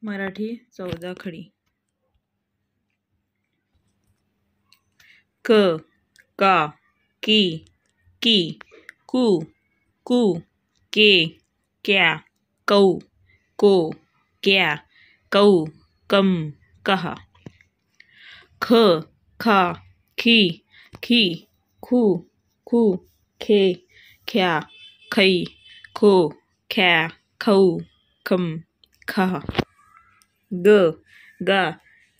मराठी 14 खडी. क, का, की, कू, के, क्या, कौ, को, क्या, कौ, कम, कहा. ख, खा, खी, खू, खे, ख्या, खै, खो, ख्या, खौ, खम, खहा. ग, गा,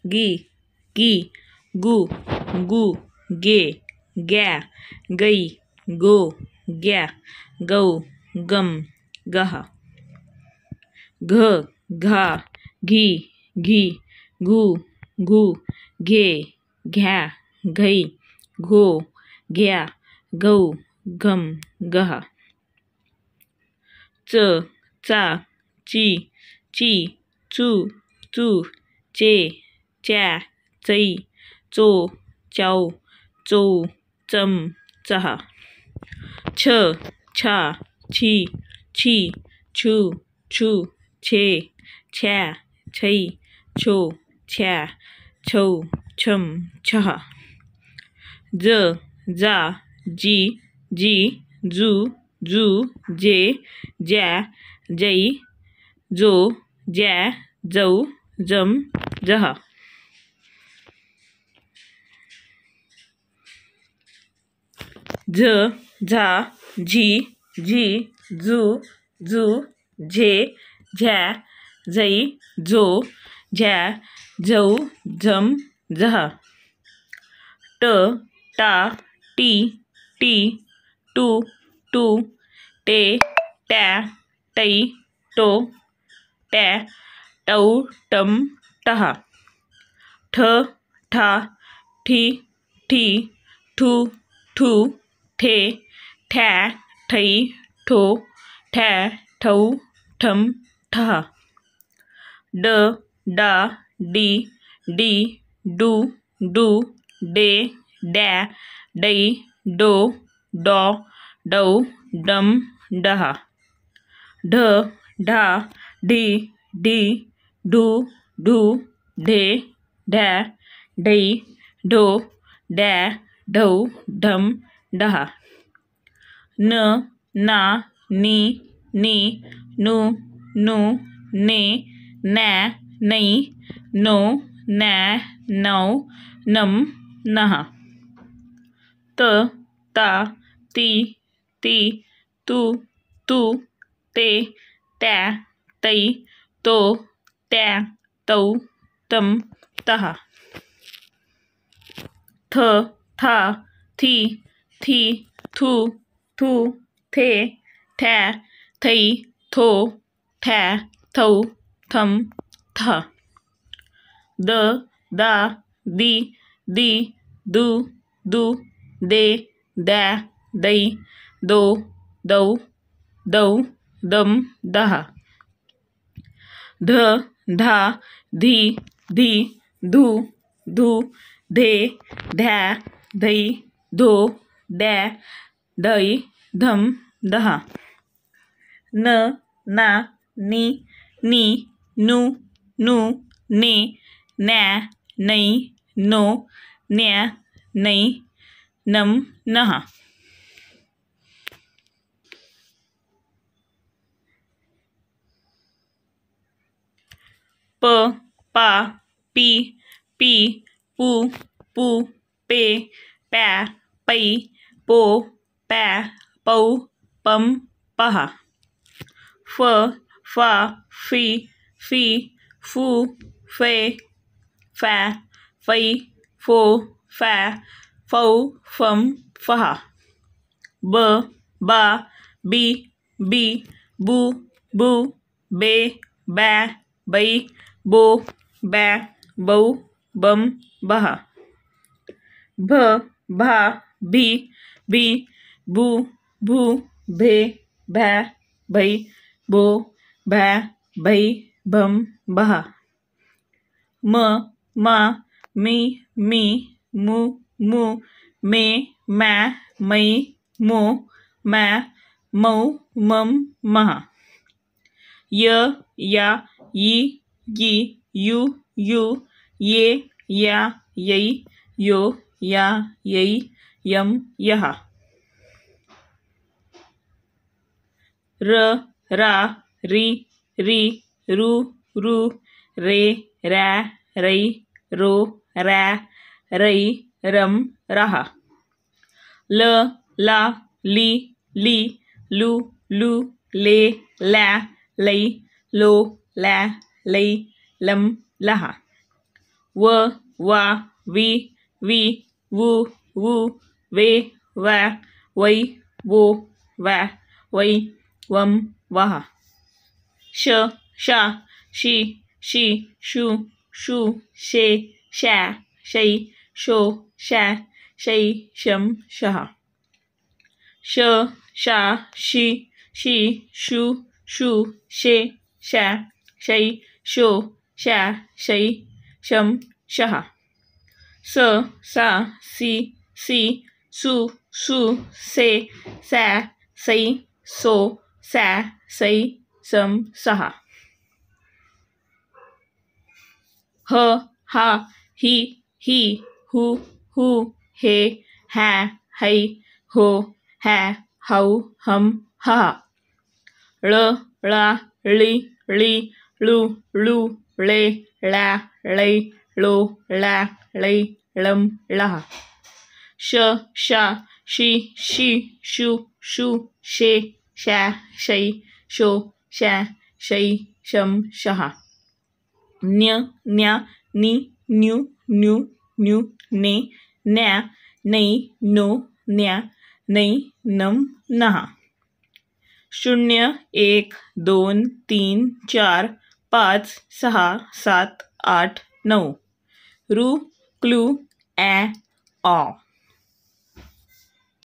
गी, गू, गे, ग्या, गै, गो, ग्या, गौ, गम, गहा. घ, घा, घी, घू, घे, घ्या, घै, घो, घ्या, गौ, घम, गहा. च, चा, ची, चू, चे, च्या, चै, चो, चौ, चौ, चम, चहा. छ, छा, छी, छू, छे, छ्या, छै, छो, छ्या, छौ, छम, छहा. ज, जा, जी, जू, जे, ज्या, जै, जो, ज्या, जौ, जम, जहा. झ, झा, झी, जू, झे, झ्या, झै, झो, झ्या, झौ, झम, झहा. ट, टा, टी, टू, टे, ट्या, टै, टो, ट्या, टौ, टम, टहा. ठ, ठा, ठी, ठू, ठे, ठ्या, ठै, ठो, ठ्या, ठौ, ठम, ठहा. ड, डा, डी, डू, डे, डॅ, डै, डो, डॉ, डौ, डम, डहा. ढ, ढा, ढी, डू, ढे, ढॅ, ढै, ढो, डॅ, ढौ, ढम, डहा. न, ना, नी, नू, ने, नॅ, नै, नो, नॅ, नौ, नम, नहा. त, ता, ती, तू, ते, त्या, तै, तो, त्या, तौ, तम, तहा. थ, था, थी, थू, थे, थ्या, थै, थो, थ्या, थौ, थम, थहा. द, दा, दी, दू, दे, द्या, दै, दो, दौ, दम, दहा. ध, धा, धी, धू, धे, ध्या, धै, धो, द्या, धै, धम, दहा. न, ना, नी, नू, ने, नॅ, नै, नो, न्या, नै, नम, नहा. प, पा, पी, पू, पे, प्या, पै, पो, प्या, पौ, पम, पहा. फ, फा, फी, फू, फे, फॅ, फै, फो, फॅ, फौ, फम, फहा. ब, बा, बी, बू, बे, बॅ, बै, बो, ब्या, बौ, बम, बहा. भ, भा, भी, बू, भे, भ्या, भै, बो, भ्या, भै, भम, बहा. म, मा, मी, मू, मे, मॅ, मै, मो, मॅ, मौ, मम, महा. य, या, गी यू यू ये या यई यो या यई यम यह र रा री री रू रू रे रॅ रै रो रॅ रै रम रहा ल ला ली ली लू लू ले ला लै लो ला लै लम लहा व वा वी वी वू वू वे वा वै वो वा वै वम वहा श शा शी शी शू शू शे शा शै शो शा शै शम शहा श शा शी शी शू शू शे शा शै शो शा शै शम शहा स सा सी सी सू सू से सा सै सो सा सै सम सहा ह हा ही ही हू हू हे हा है हो हा हौ हम हा ळ ळा ळी ळी ळू ळू ळे ळा ळै ळो ळा ळै ळम ळहा श शा शी शी शू शू शे शा शै शो शा शै शम शहा न्य न्या नी न्यू न्यू न्यू ने न्या नै नो न्या नै नम नहा 0 1 2 3 4 5 6 7 8 9 रू क्लू ॲ ऑ